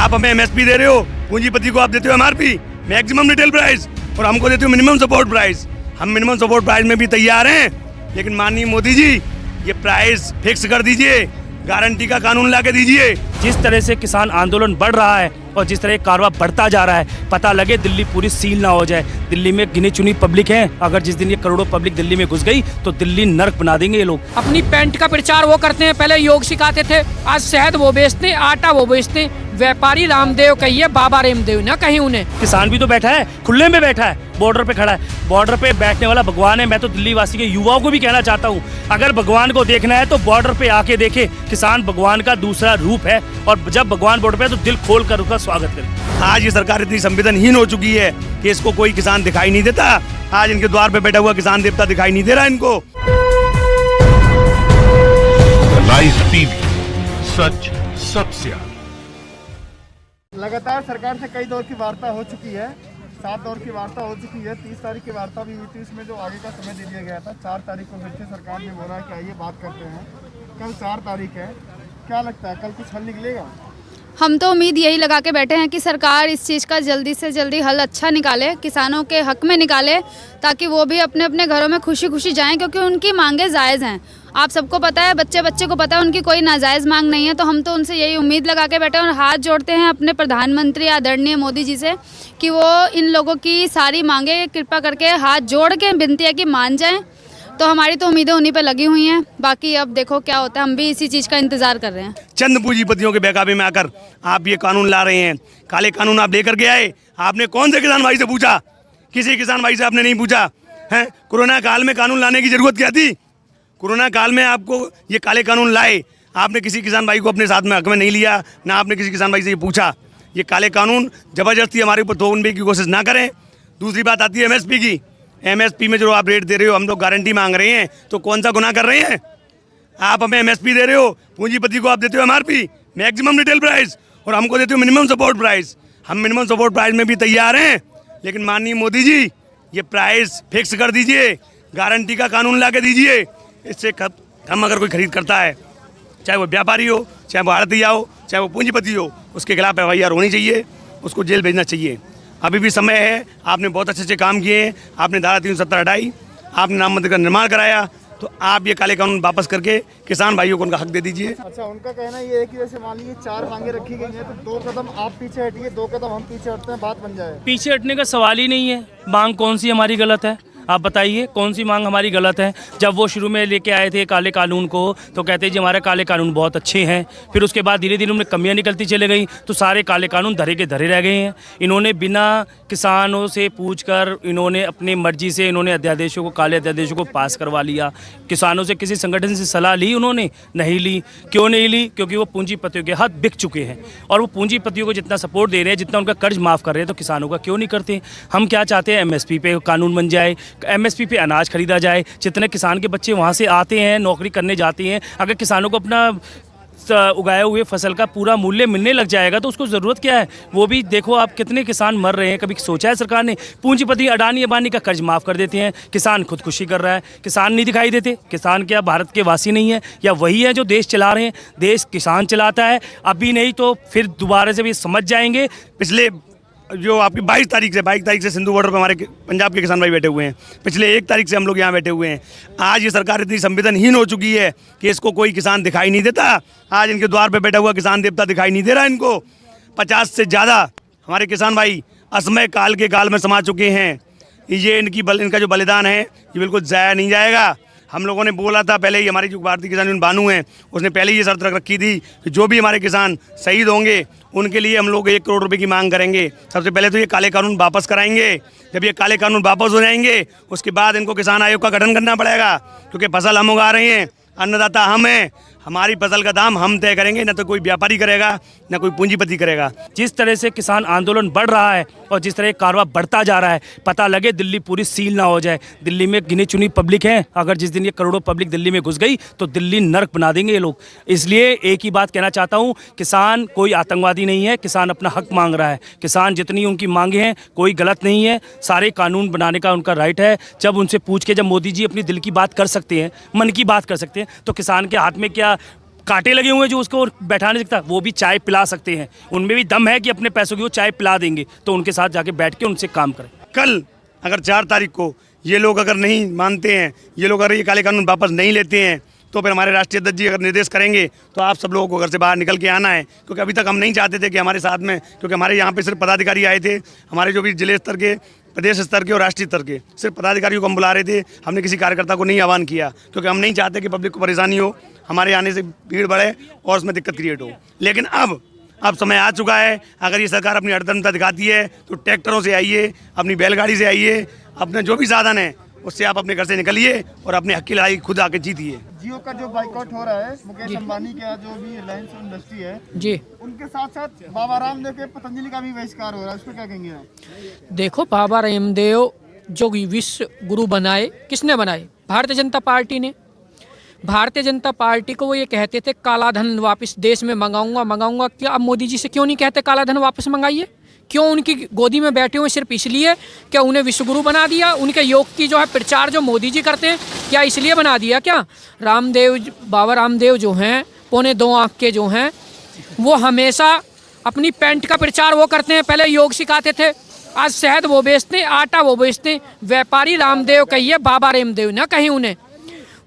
आप हमें एमएसपी दे रहे हो, पूंजीपति को आप देते हो एमआरपी मैक्सिमम रिटेल प्राइस, और हमको देते हो मिनिमम सपोर्ट प्राइस। हम मिनिमम सपोर्ट प्राइस में भी तैयार हैं, लेकिन माननीय मोदी जी ये प्राइस फिक्स कर दीजिए, गारंटी का कानून ला के दीजिए। जिस तरह से किसान आंदोलन बढ़ रहा है और जिस तरह कारवा बढ़ता जा रहा है, पता लगे दिल्ली पूरी सील ना हो जाए। दिल्ली में गिनी चुनी पब्लिक है, अगर जिस दिन ये करोड़ों पब्लिक दिल्ली में घुस गई तो दिल्ली नर्क बना देंगे ये लोग। अपनी पैंट का प्रचार वो करते हैं, पहले योग सिखाते थे, आज शहद वो बेचते हैं, आटा वो बेचते हैं। व्यापारी रामदेव कहिए, बाबा रामदेव ना कहीं उन्हें। किसान भी तो बैठा है, खुले में बैठा है, बॉर्डर पे खड़ा है। बॉर्डर पे बैठने वाला भगवान है। मैं तो दिल्ली वासी के युवाओं को भी कहना चाहता हूँ, अगर भगवान को देखना है तो बॉर्डर पे आके देखे। किसान भगवान का दूसरा रूप है, और जब भगवान बॉर्डर पे है तो दिल खोल कर उसका स्वागत करें। आज ये सरकार इतनी संवेदनहीन हो चुकी है कि इसको कोई किसान दिखाई नहीं देता। आज इनके द्वार पे बैठा हुआ किसान देवता दिखाई नहीं दे रहा इनको। लाइव टीवी, सच सबसे आगे। लगातार सरकार से कई दौर की वार्ता हो चुकी है, 7 दौर की वार्ता हो चुकी है। 30 तारीख की वार्ता भी हुई थी, उसमें जो आगे का समय दे दिया गया था 4 तारीख को फिर से सरकार ने बोला कि आइए बात करते हैं। कल 4 तारीख है, क्या लगता है कल कुछ हल निकलेगा? हम तो उम्मीद यही लगा के बैठे हैं कि सरकार इस चीज़ का जल्दी से जल्दी हल अच्छा निकाले, किसानों के हक में निकाले, ताकि वो भी अपने अपने घरों में खुशी खुशी जाएं, क्योंकि उनकी मांगे जायज़ हैं। आप सबको पता है, बच्चे बच्चे को पता है, उनकी कोई नाजायज़ मांग नहीं है। तो हम तो उनसे यही उम्मीद लगा के बैठे हैं और हाथ जोड़ते हैं अपने प्रधानमंत्री आदरणीय मोदी जी से कि वो इन लोगों की सारी मांगे कृपा करके हाथ जोड़ के विनती है कि मान जाएं। तो हमारी तो उम्मीदें उन्हीं पे लगी हुई हैं, बाकी अब देखो क्या होता है। हम भी इसी चीज़ का इंतज़ार कर रहे हैं। चंद पूंजीपतियों के बहकावे में आकर आप ये कानून ला रहे हैं, काले कानून आप लेकर के आए। आपने कौन से किसान भाई से पूछा? किसी किसान भाई से आपने नहीं पूछा है। कोरोना काल में कानून लाने की जरूरत क्या थी? कोरोना काल में आपको ये काले कानून लाए, आपने किसी किसान भाई को अपने साथ में हक में नहीं लिया, ना आपने किसी किसान भाई से ये पूछा। ये काले कानून जबरदस्ती हमारे ऊपर थोपने की कोशिश ना करें। दूसरी बात आती है एमएसपी की। एमएसपी में जो आप रेट दे रहे हो, हम लोग गारंटी मांग रहे हैं, तो कौन सा गुनाह कर रहे हैं? आप हमें एमएसपी दे रहे हो, पूंजीपति को आप देते हो एमआरपी मैक्सिमम रिटेल प्राइस, और हमको देते हो मिनिमम सपोर्ट प्राइस। हम मिनिमम सपोर्ट प्राइस में भी तैयार हैं, लेकिन माननीय मोदी जी ये प्राइस फिक्स कर दीजिए, गारंटी का कानून ला के दीजिए। इससे कम अगर कोई खरीद करता है, चाहे वो व्यापारी हो, चाहे वो आड़तिया हो, चाहे वो पूंजीपति हो, उसके खिलाफ एफआईआर होनी चाहिए, उसको जेल भेजना चाहिए। अभी भी समय है, आपने बहुत अच्छे अच्छे काम किए हैं। आपने धारा 370 हटाई, आपने राम मंदिर का निर्माण कराया, तो आप ये काले कानून वापस करके किसान भाइयों को उनका हक दे दीजिए। अच्छा, उनका कहना ये है कि जैसे मान लीजिए 4 मांगे रखी गई हैं, तो 2 कदम आप पीछे हटिए, 2 कदम हम पीछे हटते हैं, बात बन जाए। पीछे हटने का सवाल ही नहीं है। मांग कौन सी हमारी गलत है? आप बताइए कौन सी मांग हमारी गलत है? जब वो शुरू में लेके आए थे काले कानून को, तो कहते जी हमारे काले कानून बहुत अच्छे हैं। फिर उसके बाद धीरे धीरे उनमें कमियां निकलती चले गई, तो सारे काले कानून धरे के धरे रह गए हैं। इन्होंने बिना किसानों से पूछकर, इन्होंने अपनी मर्जी से इन्होंने अध्यादेशों को, काले अध्यादेशों को पास करवा लिया। किसानों से किसी संगठन से सलाह ली उन्होंने? नहीं ली। क्यों नहीं ली? क्योंकि वो पूंजीपतियों के हाथ बिक चुके हैं, और वो पूंजीपतियों को जितना सपोर्ट दे रहे हैं, जितना उनका कर्ज माफ़ कर रहे हैं, तो किसानों का क्यों नहीं करते? हम क्या चाहते हैं, एमएसपी पे कानून बन जाए, एमएसपी पे अनाज खरीदा जाए। जितने किसान के बच्चे वहाँ से आते हैं, नौकरी करने जाते हैं, अगर किसानों को अपना उगाए हुए फसल का पूरा मूल्य मिलने लग जाएगा तो उसको ज़रूरत क्या है? वो भी देखो आप कितने किसान मर रहे हैं। कभी सोचा है सरकार ने? पूंजीपति अडानी अंबानी का कर्ज माफ़ कर देते हैं, किसान खुदकुशी कर रहा है। किसान नहीं दिखाई देते? किसान क्या भारत के वासी नहीं है, या वही है जो देश चला रहे हैं? देश किसान चलाता है। अभी नहीं तो फिर दोबारा से भी समझ जाएंगे। पिछले जो आपकी 22 तारीख से सिंधु बॉर्डर पर हमारे पंजाब के किसान भाई बैठे हुए हैं। पिछले 1 तारीख से हम लोग यहाँ बैठे हुए हैं। आज ये सरकार इतनी संवेदनहीन हो चुकी है कि इसको कोई किसान दिखाई नहीं देता। आज इनके द्वार पे बैठा हुआ किसान देवता दिखाई नहीं दे रहा इनको। 50 से ज़्यादा हमारे किसान भाई असमय काल के गाल में समा चुके हैं। ये इनका जो बलिदान है ये बिल्कुल ज़ाया नहीं जाएगा। हम लोगों ने बोला था पहले ही, हमारी जो भारतीय किसान यूनियन बानू है उसने पहले ही ये शर्त रख रखी थी कि जो भी हमारे किसान शहीद होंगे उनके लिए हम लोग 1 करोड़ रुपए की मांग करेंगे। सबसे पहले तो ये काले कानून वापस कराएंगे। जब ये काले कानून वापस हो जाएंगे उसके बाद इनको किसान आयोग का गठन करना पड़ेगा, क्योंकि फसल हम उगा रहे हैं, अन्नदाता हम हैं। हमारी फसल का दाम हम तय करेंगे, न तो कोई व्यापारी करेगा, न कोई पूंजीपति करेगा। जिस तरह से किसान आंदोलन बढ़ रहा है और जिस तरह कारवा बढ़ता जा रहा है, पता लगे दिल्ली पूरी सील ना हो जाए। दिल्ली में गिनी चुनी पब्लिक है, अगर जिस दिन ये करोड़ों पब्लिक दिल्ली में घुस गई तो दिल्ली नर्क बना देंगे ये लोग। इसलिए एक ही बात कहना चाहता हूँ, किसान कोई आतंकवादी नहीं है, किसान अपना हक मांग रहा है। किसान जितनी उनकी मांगे हैं कोई गलत नहीं है, सारे कानून बनाने का उनका राइट है। जब उनसे पूछ के, जब मोदी जी अपनी दिल की बात कर सकते हैं, मन की बात कर सकते हैं, तो किसान के हाथ में क्या कांटे लगे हुए हैं जो उसको बैठा नहीं सकता, वो भी चाय पिला सकते हैं। उनमें भी दम है कि अपने पैसों की वो चाय पिला देंगे, तो उनके साथ जाके बैठ के उनसे काम करें। कल अगर 4 तारीख को ये लोग अगर नहीं मानते हैं, ये लोग अगर ये काले कानून वापस नहीं लेते हैं, तो फिर हमारे राष्ट्रीय अध्यक्ष जी अगर निर्देश करेंगे तो आप सब लोगों को घर से बाहर निकल के आना है। क्योंकि अभी तक हम नहीं चाहते थे कि हमारे साथ में, क्योंकि हमारे यहाँ पे सिर्फ पदाधिकारी आए थे, हमारे जो भी जिले स्तर के, प्रदेश स्तर के और राष्ट्रीय स्तर के सिर्फ पदाधिकारियों को हम बुला रहे थे। हमने किसी कार्यकर्ता को नहीं आह्वान किया, क्योंकि हम नहीं चाहते कि पब्लिक को परेशानी हो, हमारे आने से भीड़ बढ़े और उसमें दिक्कत क्रिएट हो। लेकिन अब समय आ चुका है। अगर ये सरकार अपनी अड़दमता दिखाती है तो ट्रैक्टरों से आइए, अपनी बैलगाड़ी से आइए, अपने जो भी साधन है उससे आप अपने घर से निकलिए और अपने हक की लड़ाई खुद आके जीतिए। जियो का जो बाइकआउट हो रहा है, मुकेश अंबानी का जो भी रिलायंस इंडस्ट्री है जी, उनके साथ साथ बाबा रामदेव के पतंजलि का भी बहिष्कार हो रहा है, उस पर क्या कहेंगे आप? देखो, बाबा रामदेव जो विश्व गुरु बनाए, किसने बनाए? भारतीय जनता पार्टी ने। भारतीय जनता पार्टी को वो ये कहते थे काला धन वापस देश में मंगाऊंगा। क्या अब मोदी जी से क्यों नहीं कहते काला धन वापस मंगाइए? क्यों उनकी गोदी में बैठे हुए सिर्फ इसलिए क्या उन्हें विश्वगुरु बना दिया? उनके योग की जो है प्रचार जो मोदी जी करते हैं, क्या इसलिए बना दिया क्या? बाबा रामदेव जो हैं 2.25 आँख के जो हैं, वो हमेशा अपनी पैंट का प्रचार वो करते हैं। पहले योग सिखाते थे, आज शहद वो बेचते हैं, आटा वो बेचते हैं। व्यापारी रामदेव कहिए, बाबा रामदेव ना कहीं उन्हें।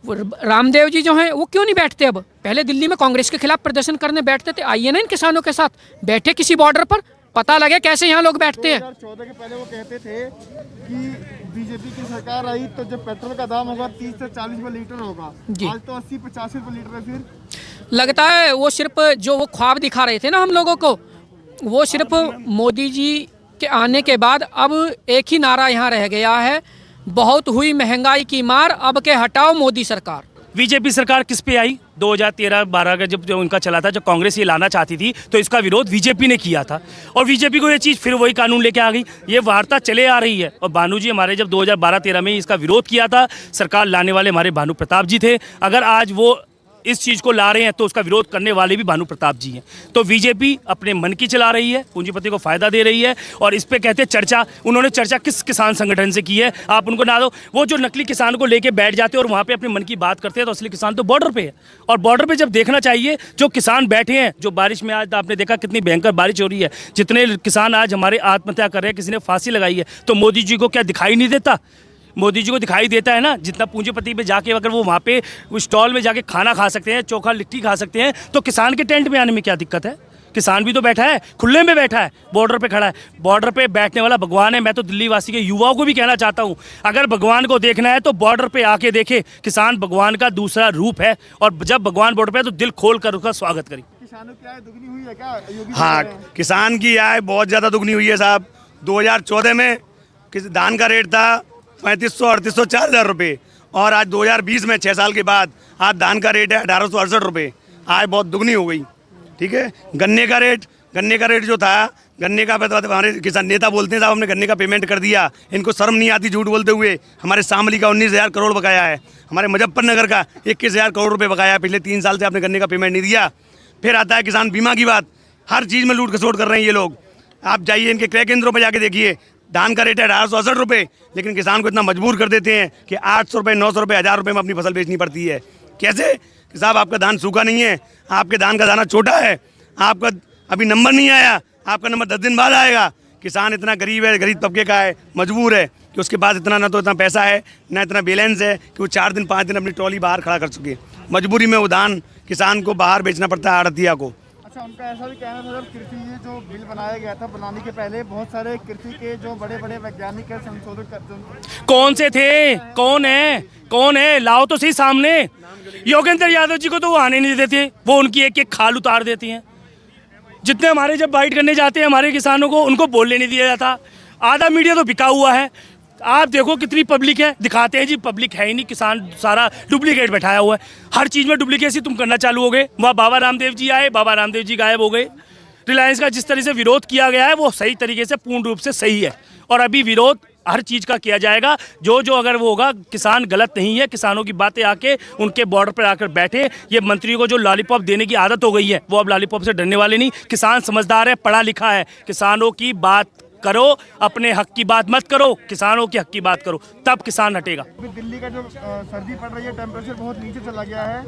रामदेव जी जो हैं वो क्यों नहीं बैठते? अब पहले दिल्ली में कांग्रेस के खिलाफ प्रदर्शन करने बैठते थे, आइए ना इन किसानों के साथ, बैठे किसी बॉर्डर पर, पता लगे कैसे यहाँ लोग बैठते हैं। 2014 के पहले वो कहते थे कि बीजेपी की सरकार आई तो जब पेट्रोल का दाम होगा 30 से 40 रुपए लीटर होगा, आज तो 80-85 रुपए लीटर है। फिर लगता है वो सिर्फ जो वो ख्वाब दिखा रहे थे ना हम लोगों को, वो सिर्फ मोदी जी के आने के बाद अब एक ही नारा यहाँ रह गया है, बहुत हुई महंगाई की मार, अब के हटाओ मोदी सरकार। बीजेपी सरकार किस पे आई? 2013-12 का जब उनका चला था, जब कांग्रेस ये लाना चाहती थी तो इसका विरोध बीजेपी ने किया था, और बीजेपी को ये चीज़ फिर वही कानून लेके आ गई। ये वार्ता चले आ रही है, और भानु जी हमारे जब 2012-13 में इसका विरोध किया था, सरकार लाने वाले हमारे भानु प्रताप जी थे। अगर आज वो इस चीज़ को ला रहे हैं तो उसका विरोध करने वाले भी भानु प्रताप जी हैं। तो बीजेपी अपने मन की चला रही है, पूंजीपति को फायदा दे रही है, और इस पे कहते हैं चर्चा। उन्होंने चर्चा किस किसान संगठन से की है? आप उनको ना दो। वो जो नकली किसान को लेके बैठ जाते हैं और वहाँ पे अपने मन की बात करते हैं, तो असली किसान तो बॉर्डर पे है। और बॉर्डर पे जब देखना चाहिए, जो किसान बैठे हैं, जो बारिश में, आज आपने देखा कितनी भयंकर बारिश हो रही है, जितने किसान आज हमारे आत्महत्या कर रहे हैं, किसी ने फांसी लगाई है, तो मोदी जी को क्या दिखाई नहीं देता? मोदी जी को दिखाई देता है ना। जितना पूंजीपति पे जाके अगर वो वहाँ पे स्टॉल में जाके खाना खा सकते हैं, चोखा लिट्टी खा सकते हैं, तो किसान के टेंट में आने में क्या दिक्कत है? किसान भी तो बैठा है, खुले में बैठा है, बॉर्डर पे खड़ा है। बॉर्डर पे बैठने वाला भगवान है। मैं तो दिल्ली वासी के युवाओं को भी कहना चाहता हूँ, अगर भगवान को देखना है तो बॉर्डर पे आके देखे। किसान भगवान का दूसरा रूप है, और जब भगवान बॉर्डर पे है तो दिल खोल कर उसका स्वागत करें। किसानों की आय दुगनी हुई है क्या योगी? हाँ, किसान की आय बहुत ज़्यादा दुगनी हुई है साहब। 2014 में धान का रेट था 3500, 3800, 4000 रुपये, और आज 2020 में 6 साल के बाद आज धान का रेट है 1868 रुपये। आय बहुत दुगनी हो गई। ठीक है। गन्ने का रेट जो था, गन्ने का हमारे किसान नेता बोलते हैं साहब हमने गन्ने का पेमेंट कर दिया। इनको शर्म नहीं आती झूठ बोलते हुए। हमारे शामली का 19,000 करोड़ बकाया है, हमारे मुजफ्फरनगर का 21,000 करोड़ रुपये बकाया है। पिछले 3 साल से आपने गन्ने का पेमेंट नहीं दिया। फिर आता है किसान बीमा की बात। हर चीज़ में लूट खसोट कर रहे हैं ये लोग। आप जाइए इनके क्रय केंद्रों पर जाके देखिए, धान का रेट है 1868 रुपये, लेकिन किसान को इतना मजबूर कर देते हैं कि 800 रुपये, 900 रुपये, 1000 रुपये में अपनी फसल बेचनी पड़ती है। कैसे कि साहब आपका धान सूखा नहीं है, आपके धान का दाना छोटा है, आपका अभी नंबर नहीं आया, आपका नंबर 10 दिन बाद आएगा। किसान इतना गरीब है, गरीब तबके का है, मजबूर है कि उसके पास इतना पैसा है, ना इतना बैलेंस है कि वो 4 दिन 5 दिन अपनी ट्रॉली बाहर खड़ा कर सके। मजबूरी में वो धान किसान को बाहर बेचना पड़ता है आड़तिया को। अच्छा, उनका ऐसा भी कहना था जब कृषि ये जो बिल बनाया गया था, बनाने के पहले बहुत सारे कृषि के जो बड़े बड़े वैज्ञानिक है संशोधित कर। कौन से थे? कौन है? लाओ तो सही सामने। योगेंद्र यादव जी को तो वो आने नहीं देते, वो उनकी एक एक खाल उतार देती हैं। जितने हमारे जब बाइट करने जाते हैं हमारे किसानों को, उनको बोलने नहीं दिया जाता। आधा मीडिया तो बिका हुआ है। आप देखो कितनी पब्लिक है, दिखाते हैं जी पब्लिक है ही नहीं, किसान सारा डुप्लीकेट बैठाया हुआ है। हर चीज़ में डुप्लीकेसी तुम करना चालू हो गए। वहाँ बाबा रामदेव जी आए, बाबा रामदेव जी गायब हो गए। रिलायंस का जिस तरह से विरोध किया गया है वो सही तरीके से पूर्ण रूप से सही है, और अभी विरोध हर चीज़ का किया जाएगा। जो अगर वो होगा, किसान गलत नहीं है। किसानों की बातें आके उनके बॉर्डर पर आकर बैठे। ये मंत्रियों को जो लॉलीपॉप देने की आदत हो गई है, वो अब लॉलीपॉप से डरने वाले नहीं। किसान समझदार है, पढ़ा लिखा है। किसानों की बात करो, अपने हक की बात मत करो, किसानों के हक की बात करो, तब किसान हटेगा। दिल्ली का जो सर्दी पड़ रही है, टेम्परेचर बहुत नीचे चला गया है।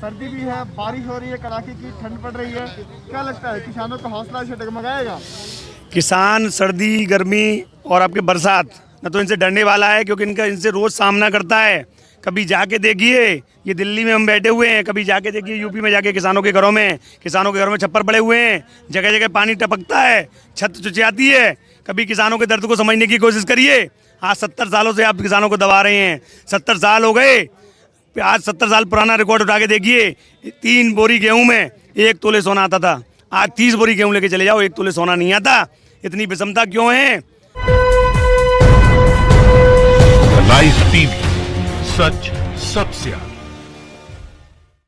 सर्दी भी है, बारिश हो रही है, कड़ाके की ठंड पड़ रही है, क्या लगता है किसानों का हौसला इसे डगमगाएगा? किसान सर्दी गर्मी और आपके बरसात न तो इनसे डरने वाला है, क्योंकि इनका इनसे रोज़ सामना करता है। कभी जाके देखिए, ये दिल्ली में हम बैठे हुए हैं, कभी जाके देखिए यूपी में जाके किसानों के घरों में छप्पर पड़े हुए हैं, जगह जगह पानी टपकता है, छत चुचियाती है। कभी किसानों के दर्द को समझने की कोशिश करिए। आज 70 सालों से आप किसानों को दबा रहे हैं, 70 साल हो गए। आज 70 साल पुराना रिकॉर्ड उठा के देखिए, 3 बोरी गेहूं में 1 तोले सोना आता था। आज 30 बोरी गेहूं लेके चले जाओ, 1 तोले सोना नहीं आता। इतनी विषमता क्यों है? लाइव टीवी, सच सबसे आगे।